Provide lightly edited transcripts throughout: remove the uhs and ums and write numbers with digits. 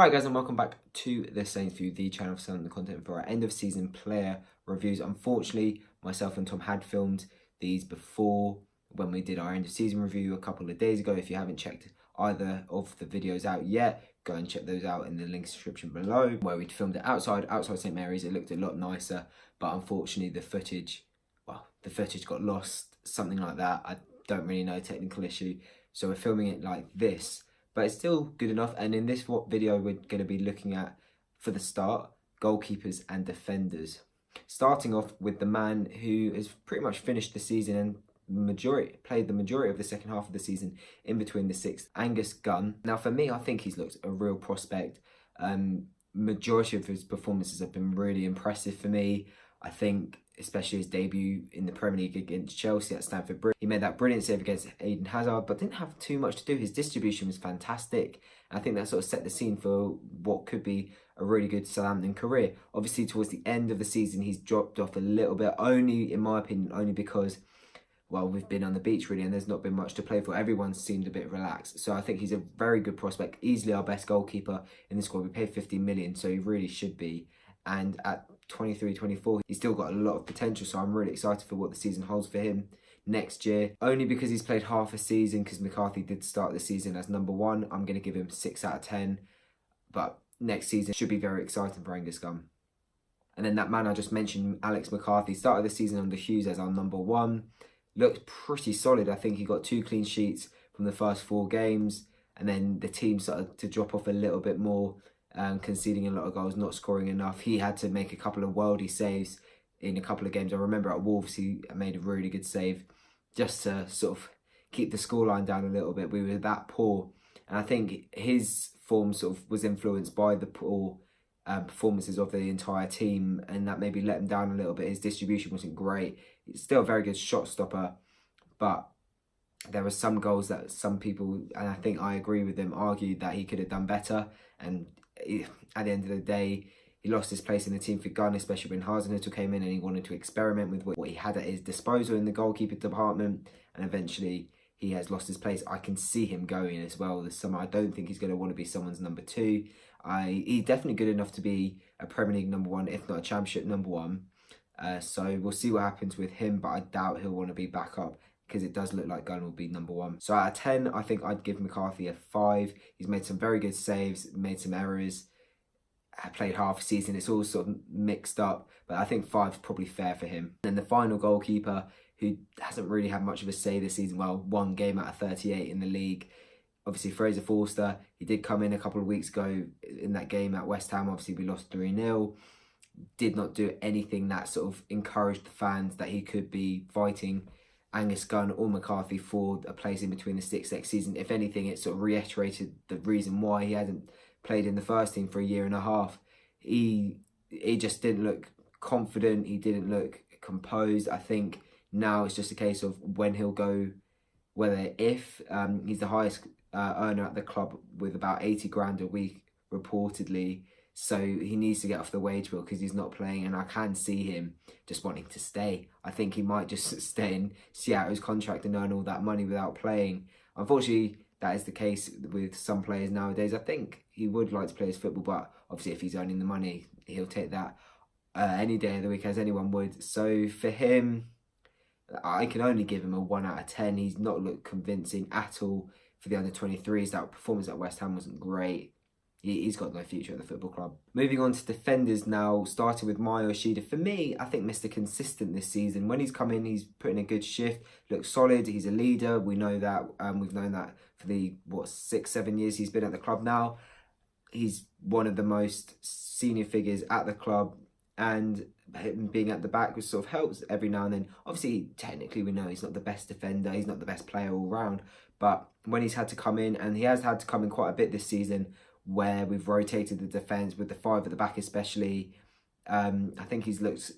Hi guys, and welcome back to the Saints View, the channel for selling the content for our end of season player reviews. Unfortunately, myself and Tom had filmed these before when we did our end of season review a couple of days ago. If you haven't checked either of the videos out yet, go and check those out in the link description below, where we filmed it outside St Mary's. It looked a lot nicer, but unfortunately the footage got lost, something like that. I don't really know, technical issue. So we're filming it like this, but it's still good enough. And in this video, we're going to be looking at, for the start, goalkeepers and defenders. Starting off with the man who has pretty much finished the season and played the majority of the second half of the season in between the sixth, Angus Gunn. Now, for me, I think he's looked a real prospect. Majority of his performances have been really impressive for me. I think especially his debut in the Premier League against Chelsea at Stamford Bridge. He made that brilliant save against Eden Hazard, but didn't have too much to do. His distribution was fantastic. I think that sort of set the scene for what could be a really good Southampton career. Obviously, towards the end of the season, he's dropped off a little bit, only, in my opinion, only because, well, we've been on the beach really and there's not been much to play for. Everyone seemed a bit relaxed. So I think he's a very good prospect, easily our best goalkeeper in the squad. We paid 15 million, so he really should be. And at 23, 24, he's still got a lot of potential, so I'm really excited for what the season holds for him next year. Only because he's played half a season, because McCarthy did start the season as number one. I'm going to give him 6 out of 10, but next season should be very exciting for Angus Gunn. And then that man I just mentioned, Alex McCarthy, started the season under Hughes as our number one. Looked pretty solid. I think he got 2 clean sheets from the first 4 games, and then the team started to drop off a little bit more, conceding a lot of goals, not scoring enough. He had to make a couple of worldy saves in a couple of games. I remember at Wolves he made a really good save just to sort of keep the scoreline down a little bit. We were that poor, and I think his form sort of was influenced by the poor performances of the entire team, and that maybe let him down a little bit. His distribution wasn't great. He's still a very good shot stopper, but there were some goals that some people, and I think I agree with them, argued that he could have done better. And at the end of the day, he lost his place in the team for Gunn, especially when Hasenhüttl came in and he wanted to experiment with what he had at his disposal in the goalkeeper department, and eventually he has lost his place. I can see him going as well this summer. I don't think he's going to want to be someone's number 2. He's definitely good enough to be a Premier League number 1, if not a Championship number 1. So we'll see what happens with him, but I doubt he'll want to be back up, because it does look like Gunn will be number 1. So out of 10, I think I'd give McCarthy a 5. He's made some very good saves, made some errors, played half a season. It's all sort of mixed up, but I think 5 is probably fair for him. And the final goalkeeper, who hasn't really had much of a say this season, well, 1 game out of 38 in the league, obviously Fraser Forster. He did come in a couple of weeks ago in that game at West Ham. Obviously we lost 3-0. Did not do anything that sort of encouraged the fans that he could be fighting Angus Gunn or McCarthy for a place in between the sticks next season. If anything, it sort of reiterated the reason why he hadn't played in the first team for a year and a half. He just didn't look confident. He didn't look composed. I think now it's just a case of when he'll go, if he's the highest earner at the club with about 80 grand a week reportedly. So he needs to get off the wage bill because he's not playing, and I can see him just wanting to stay. I think he might just stay and see out his contract and earn all that money without playing. Unfortunately, that is the case with some players nowadays. I think he would like to play his football, but obviously if he's earning the money, he'll take that any day of the week, as anyone would. So for him, I can only give him a 1 out of 10. He's not looked convincing at all for the under-23s. That performance at West Ham wasn't great. He's got no future at the football club. Moving on to defenders now, starting with Maya Yoshida. For me, I think Mr. Consistent this season. When he's come in, he's put in a good shift, looks solid, he's a leader. We know that, we've known that for the, 6-7 years he's been at the club now. He's one of the most senior figures at the club, and him being at the back which sort of helps every now and then. Obviously, technically we know he's not the best defender, he's not the best player all round, but when he's had to come in, and he has had to come in quite a bit this season, where we've rotated the defence with the 5 at the back especially. I think he's looked,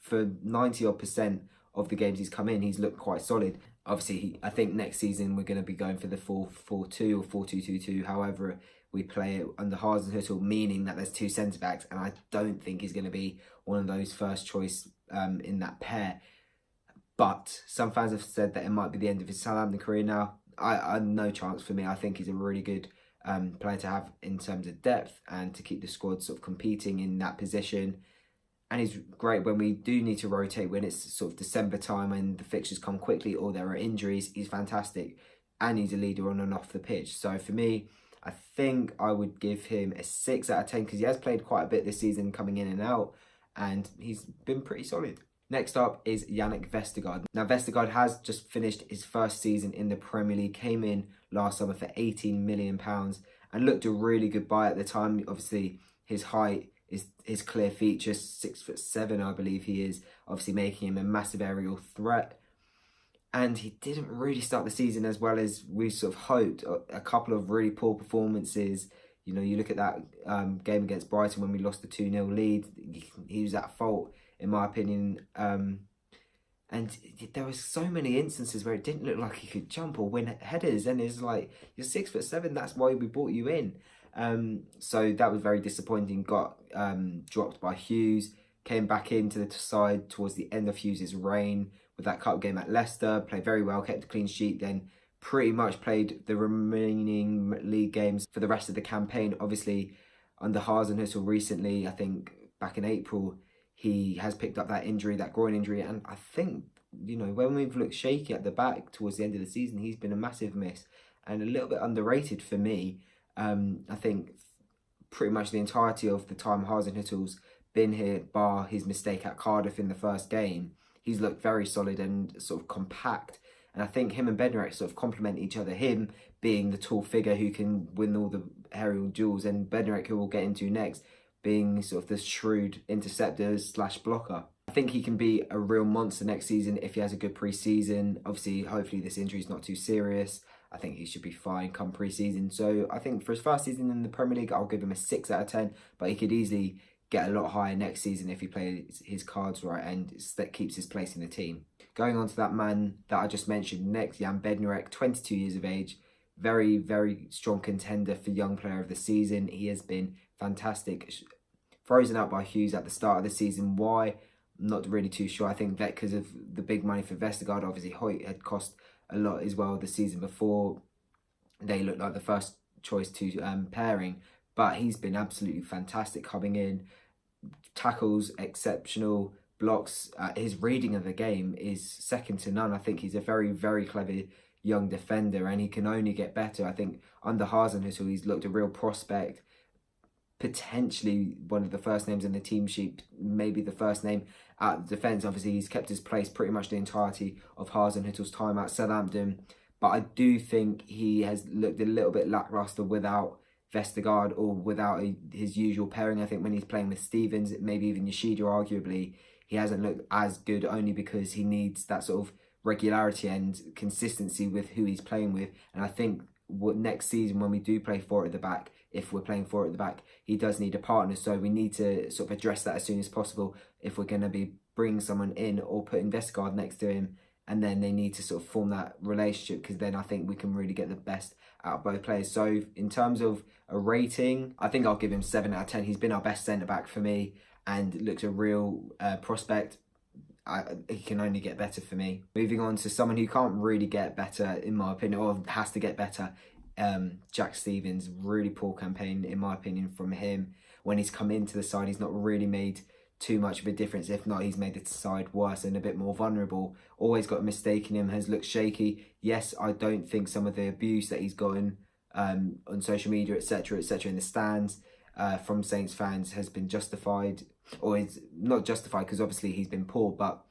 for 90% of the games he's come in, he's looked quite solid. Obviously, I think next season we're going to be going for the 4-4-2 or 4-2-2-2, however we play it under Hasenhüttl, meaning that there's 2 centre-backs, and I don't think he's going to be one of those first choice in that pair. But some fans have said that it might be the end of his Southampton career now. I no chance for me. I think he's a really good player to have in terms of depth and to keep the squad sort of competing in that position. And he's great when we do need to rotate, when it's sort of December time and the fixtures come quickly or there are injuries. He's fantastic, and he's a leader on and off the pitch. So for me, I think I would give him a 6 out of 10 because he has played quite a bit this season coming in and out, and he's been pretty solid. Next up is Yannick Vestergaard. Now, Vestergaard has just finished his first season in the Premier League, came in last summer for £18 million and looked a really good buy at the time. Obviously, his height is his clear feature, 6'7", I believe he is, obviously making him a massive aerial threat. And he didn't really start the season as well as we sort of hoped. A couple of really poor performances. You know, you look at that game against Brighton when we lost the 2-0 lead. He was at fault, in my opinion. And there was so many instances where it didn't look like he could jump or win headers. And it's like, you're 6'7", that's why we brought you in. So that was very disappointing. Got dropped by Hughes. Came back into the side towards the end of Hughes' reign with that cup game at Leicester. Played very well, kept a clean sheet, then pretty much played the remaining league games for the rest of the campaign. Obviously, under Hasenhüttl recently, I think back in April, he has picked up that injury, that groin injury. And I think, you know, when we've looked shaky at the back towards the end of the season, he's been a massive miss and a little bit underrated for me. I think pretty much the entirety of the time Hasenhüttl's been here, bar his mistake at Cardiff in the first game, he's looked very solid and sort of compact. And I think him and Bednarek sort of complement each other. Him being the tall figure who can win all the aerial duels, and Bednarek, who we'll get into next, being sort of the shrewd interceptor / blocker. I think he can be a real monster next season if he has a good pre-season. Obviously, hopefully this injury is not too serious. I think he should be fine come pre-season. So I think for his first season in the Premier League, I'll give him a 6 out of 10. But he could easily get a lot higher next season if he plays his cards right and keeps his place in the team. Going on to that man that I just mentioned next, Jan Bednarek, 22 years of age. Very, very strong contender for Young Player of the Season. He has been fantastic. Frozen out by Hughes at the start of the season. Why? I'm not really too sure. I think that because of the big money for Vestergaard. Obviously, Hoyt had cost a lot as well the season before. They looked like the first choice to pairing. But he's been absolutely fantastic coming in. Tackles, exceptional. Blocks. His reading of the game is second to none. I think he's a very, very clever young defender and he can only get better. I think under Hasenhüttl, he's looked a real prospect. Potentially one of the first names in the team sheet, maybe the first name at the defence. Obviously, he's kept his place pretty much the entirety of Hasenhüttl's time at Southampton. But I do think he has looked a little bit lacklustre without Vestergaard or without his usual pairing. I think when he's playing with Stevens, maybe even Yoshida arguably, he hasn't looked as good only because he needs that sort of regularity and consistency with who he's playing with. And I think next season when we do play 4 at the back, if we're playing 4 at the back, he does need a partner. So we need to sort of address that as soon as possible if we're going to be bringing someone in or putting Vestergaard next to him. And then they need to sort of form that relationship because then I think we can really get the best out of both players. So in terms of a rating, I think I'll give him 7 out of 10. He's been our best centre-back for me and looks a real prospect. He can only get better for me. Moving on to someone who can't really get better, in my opinion, or has to get better. Jack Stevens, really poor campaign, in my opinion, from him. When he's come into the side, he's not really made too much of a difference. If not, he's made the side worse and a bit more vulnerable. Always got a mistake in him, has looked shaky. Yes, I don't think some of the abuse that he's gotten on social media, etc., in the stands from Saints fans has been justified, or is not justified because obviously he's been poor, but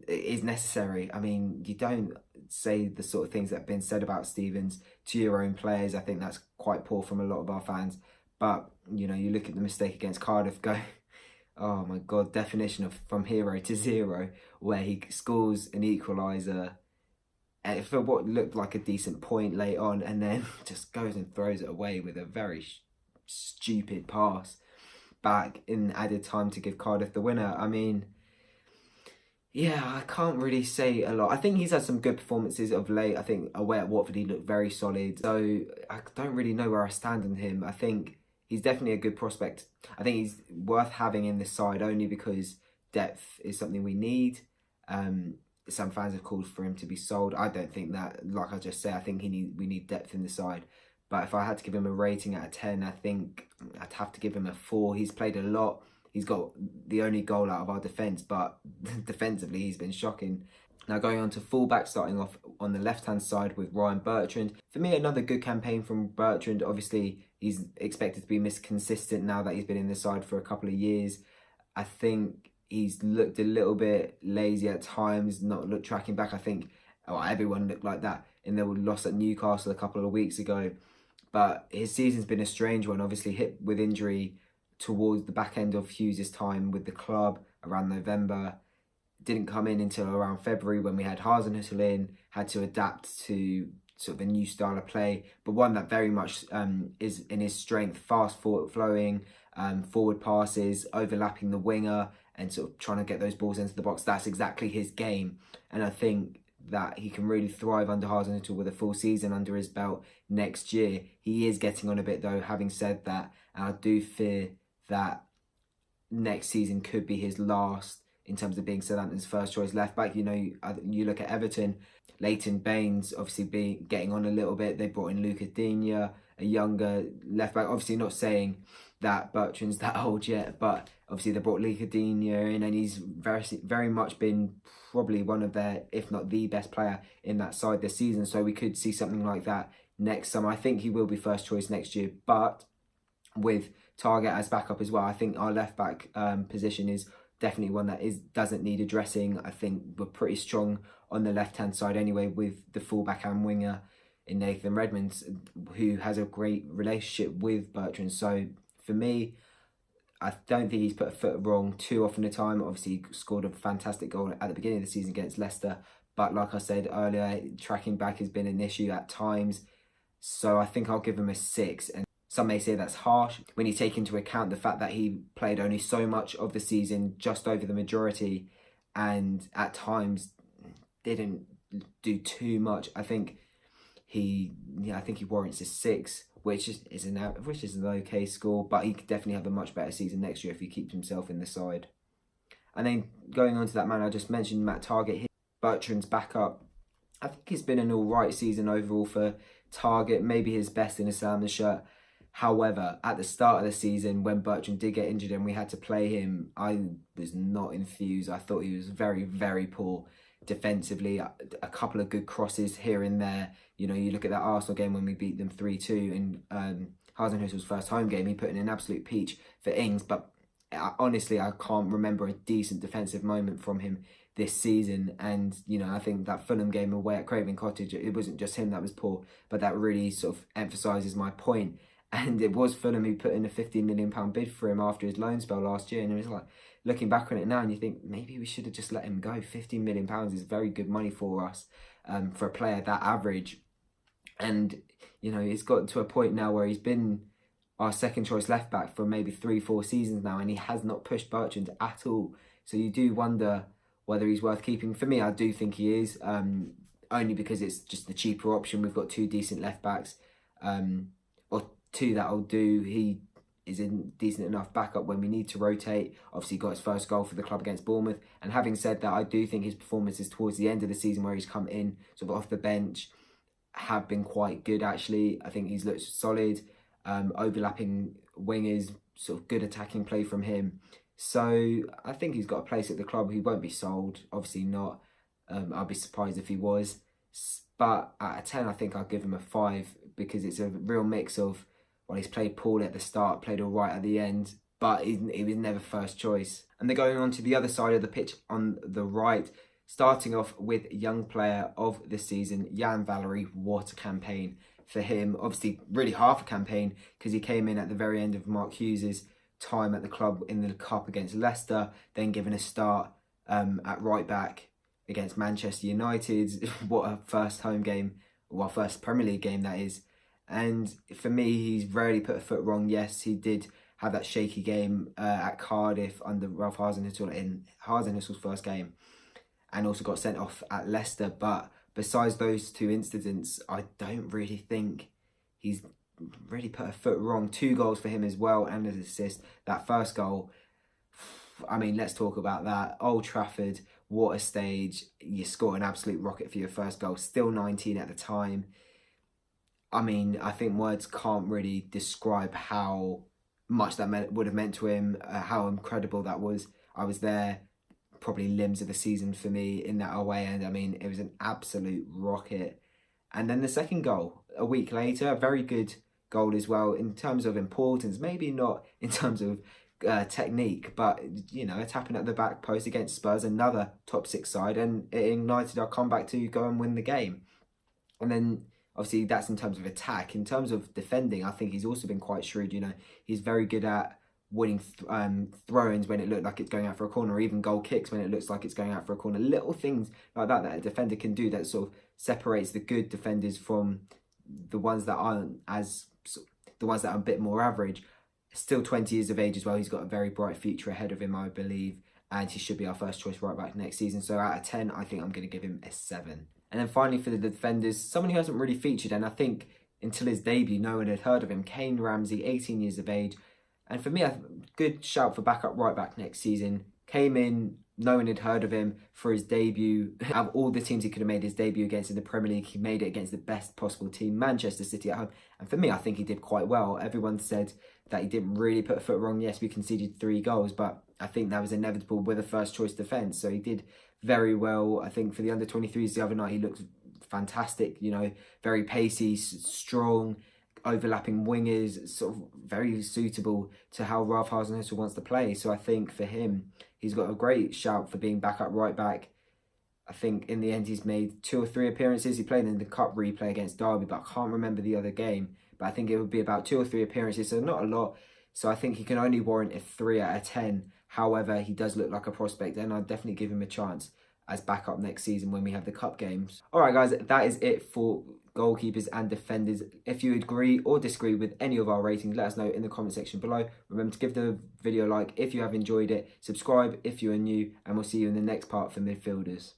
it is necessary. I mean, you don't say the sort of things that have been said about Stevens to your own players. I think that's quite poor from a lot of our fans. But, you know, you look at the mistake against Cardiff, go, oh my God, definition of from hero to zero, where he scores an equaliser for what looked like a decent point late on and then just goes and throws it away with a very stupid pass back in added time to give Cardiff the winner. I mean, yeah, I can't really say a lot. I think he's had some good performances of late. I think away at Watford he looked very solid. So I don't really know where I stand on him. I think he's definitely a good prospect. I think he's worth having in this side only because depth is something we need. Some fans have called for him to be sold. I don't think that. Like I just said, I think we need depth in the side. But if I had to give him a rating out of 10, I think I'd have to give him a 4. He's played a lot. He's got the only goal out of our defence, but defensively he's been shocking. Now going on to fullback, starting off on the left-hand side with Ryan Bertrand. For me, another good campaign from Bertrand. Obviously, he's expected to be consistent now that he's been in the side for a couple of years. I think he's looked a little bit lazy at times, not tracking back. I think everyone looked like that in the loss at Newcastle a couple of weeks ago. But his season's been a strange one, obviously hit with injury towards the back end of Hughes' time with the club around November. Didn't come in until around February when we had Hasenhüttl in, had to adapt to sort of a new style of play, but one that very much is in his strength, fast forward flowing, forward passes, overlapping the winger and sort of trying to get those balls into the box. That's exactly his game. And I think that he can really thrive under Hasenhüttl with a full season under his belt next year. He is getting on a bit though, having said that, and I do fear that next season could be his last in terms of being Southampton's first choice left back. You know, you look at Everton, Leighton Baines obviously getting on a little bit. They brought in Lucas Digne, a younger left back. Obviously not saying that Bertrand's that old yet, but obviously they brought Lucas Digne in, and he's very much been probably one of their, if not the best player in that side this season. So we could see something like that next summer. I think he will be first choice next year, but with Targett as backup as well, I think our left back position is definitely one that doesn't need addressing. I think we're pretty strong on the left-hand side anyway, with the fullback and winger in Nathan Redmond, who has a great relationship with Bertrand. So for me, I don't think he's put a foot wrong too often a time. Obviously, he scored a fantastic goal at the beginning of the season against Leicester. But like I said earlier, tracking back has been an issue at times. So I think I'll give him a 6. And some may say that's harsh when you take into account the fact that he played only so much of the season, just over the majority, and at times didn't do too much. I think he warrants a 6, which is an okay score, but he could definitely have a much better season next year if he keeps himself in the side. And then going on to that man I just mentioned, Matt Targett, Bertrand's backup. I think it's been an alright season overall for Targett, maybe his best in a Southampton shirt. However, at the start of the season, when Bertrand did get injured and we had to play him, I was not enthused. I thought he was very, very poor defensively. A couple of good crosses here and there. You know, you look at that Arsenal game when we beat them 3-2 in Hasenhüttl's first home game. He put in an absolute peach for Ings, but honestly, I can't remember a decent defensive moment from him this season. And, you know, I think that Fulham game away at Craven Cottage, it wasn't just him that was poor, but that really sort of emphasises my point. And it was Fulham who put in a £15 million bid for him after his loan spell last year. And it was like, looking back on it now, and you think maybe we should have just let him go. £15 million is very good money for us, for a player that average. And, you know, he's gotten to a point now where he's been our second choice left back for maybe 3-4 seasons now, and he has not pushed Bertrand at all. So you do wonder whether he's worth keeping. For me, I do think he is, only because it's just the cheaper option. We've got 2 decent left backs, or 2 that'll do. He is in decent enough backup when we need to rotate. Obviously got his first goal for the club against Bournemouth. And having said that, I do think his performances towards the end of the season where he's come in sort of off the bench have been quite good actually. I think he's looked solid. Overlapping wingers, sort of good attacking play from him. So I think he's got a place at the club. He won't be sold, obviously not. I'd be surprised if he was. But at a 10, I think I'll give him a 5 because it's a real mix of, well, he's played poorly at the start, played all right at the end, but he was never first choice. And they're going on to the other side of the pitch on the right, starting off with young player of the season, Jan Valery. What a campaign for him. Obviously, really half a campaign because he came in at the very end of Mark Hughes' time at the club in the Cup against Leicester, then given a start at right back against Manchester United. What a first home game, well, first Premier League game that is. And for me, he's rarely put a foot wrong. Yes, he did have that shaky game at Cardiff under Ralph Hasenhüttl in Hasenhüttl's first game, and also got sent off at Leicester. But besides those 2 incidents, I don't really think he's really put a foot wrong. 2 goals for him as well, and an assist. That first goal, I mean, let's talk about that. Old Trafford, what a stage. You score an absolute rocket for your first goal. Still 19 at the time. I mean, I think words can't really describe how much that would have meant to him, how incredible that was. I was there, probably limbs of the season for me in that away end. I mean, it was an absolute rocket. And then the second goal, a week later, a very good goal as well in terms of importance, maybe not in terms of technique, but you know, tapping at the back post against Spurs, another top six side, and it ignited our comeback to go and win the game. And then obviously that's in terms of attack. In terms of defending, I think he's also been quite shrewd. You know, he's very good at winning throw-ins when it looked like it's going out for a corner, or even goal kicks when it looks like it's going out for a corner. Little things like that that a defender can do that sort of separates the good defenders from the ones that aren't as, the ones that are a bit more average. Still 20 years of age as well. He's got a very bright future ahead of him, I believe, and he should be our first choice right back next season. So out of 10, I think I'm going to give him a 7. And then finally for the defenders, someone who hasn't really featured, and I think until his debut, no one had heard of him, Kane Ramsey, 18 years of age. And for me, a good shout for backup right back next season. Came in, no one had heard of him for his debut. Out of all the teams he could have made his debut against in the Premier League, he made it against the best possible team, Manchester City at home. And for me, I think he did quite well. Everyone said that he didn't really put a foot wrong. Yes, we conceded 3 goals, but I think that was inevitable with a first choice defence. So he did very well. I think for the under-23s the other night, he looked fantastic, you know, very pacey, strong, overlapping wingers, sort of very suitable to how Ralph Hasenhüttl wants to play. So I think for him, he's got a great shout for being back up right back. I think in the end he's made 2 or 3 appearances. He played in the cup replay against Derby, but I can't remember the other game. But I think it would be about 2 or 3 appearances, so not a lot. So I think he can only warrant a 3 out of 10. However, he does look like a prospect, and I'd definitely give him a chance as backup next season when we have the cup games. All right, guys, that is it for goalkeepers and defenders. If you agree or disagree with any of our ratings, let us know in the comment section below. Remember to give the video a like if you have enjoyed it, subscribe if you are new, and we'll see you in the next part for midfielders.